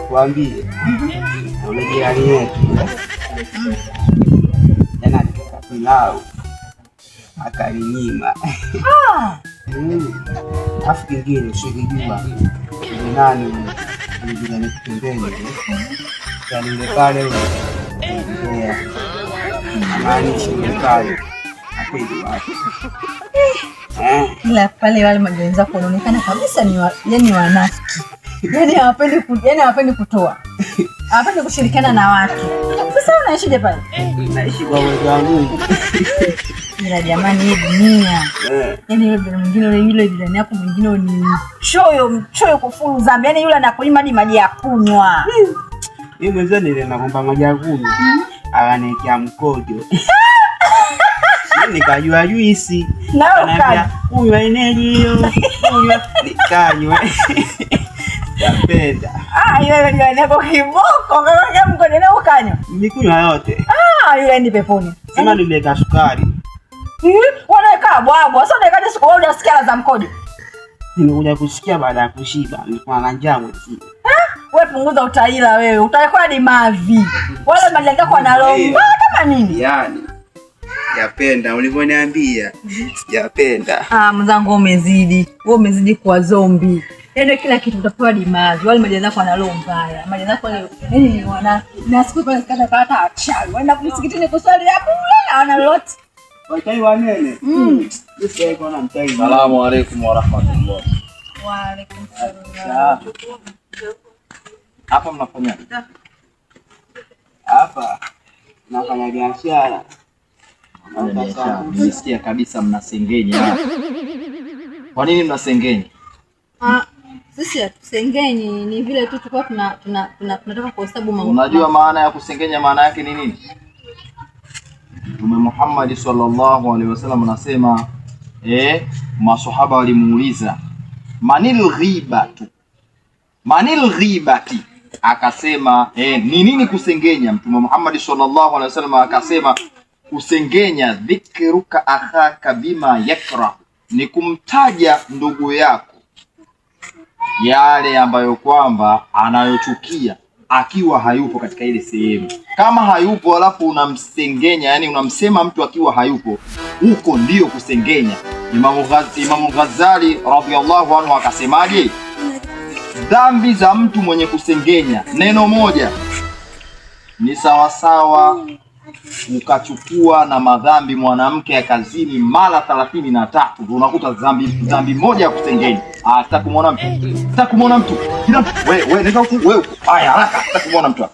Kuambie ule jirani yetu jana alipika pilau akaninyima. Afu kingine usikijua ni nani jirani pembeni yule pale yule maanisha yule pale apeli wake. Ila pale wale majirani zako wanaonekana kabisa ni wanafiki. Yaani hawapendi kutoa. Hawapendi kushirikiana na watu. Sasa unaishije pale? Naishi kwa uwezo wa Mungu. Ila jamani, hii dunia. Yaani yule mwingine yule jirani yako mwingine ni mchoyo kufuru zambi. Yaani yule anakunyima hadi maji ya kunywa. Mimi mwenyewe nilienda kuomba maji ya kunywa. Akaniwekea mkojo. Nikajua juisi. Anambia kunywa eneji hiyo. Kunywa nikanywa. Yapenda. Yule jirani yako kiboko kama mkojo na ukanywa. Nikunywa yote. Yule ni peponi. Sema nileta sukari. Wanaweka bwabwa. Sasa unaweka siku wewe unasikia za mkojo. Nimekuja kusikia baada ya kushiba. Nilikuwa na njaa mwezi. Wewe punguza utaila wewe. Utakuwa ni mavi. Wale majirani yako wanalomba kama nini? Yaani yapenda ulivyoniambia. Yapenda. Mzangu umezidi. Wewe umezidi kuwa zombie. Yaani kila kitu utapewa dimazi. Wale majirani zako wana roho mbaya. Majirani zako wale ni wanafiki. Na siku pale kata achawi. Waenda msikitini kuswali hapo hawana lolote. Wakai wanene. Sisi hapo na mtai. Asalamu alaykum wa rahmatullah. Wa alaykum salaam. Hapa mnafanya? Hapa nafanya biashara. Nimesikia kabisa mnasengenya. Kwa nini mnasengenya? Sisi hatusengenyi, ni vile tu tulikuwa tunataka kuhesabu mambo. Unajua maana ya kusengenya maana yake ni nini? Mtume Muhammad sallallahu alaihi wasallam anasema maswahaba walimuuliza manil ghibati, akasema ni nini kusengenya? Mtume Muhammad sallallahu alaihi wasallam akasema kusengenya dhikruka akhaka bima yakra, ni kumtaja ndugu yako yale ambayo kwamba anayochukia akiwa hayupo katika ile sehemu. Kama hayupo alafu unamsengenya, yani unamsema mtu akiwa hayupo, huko ndio kusengenya. Imamu Ghazali radhiyallahu anhu akasemaje? Dhambi za mtu mwenye kusengenya neno moja ni sawasawa ukachukua na madhambi mwanamke akazini mara 33. Unakuta dhambi moja ya kusengenya. Sitaki kumuona mtu. Wewe nenda huko wewe. Haya haraka, sitaki kumuona mtu.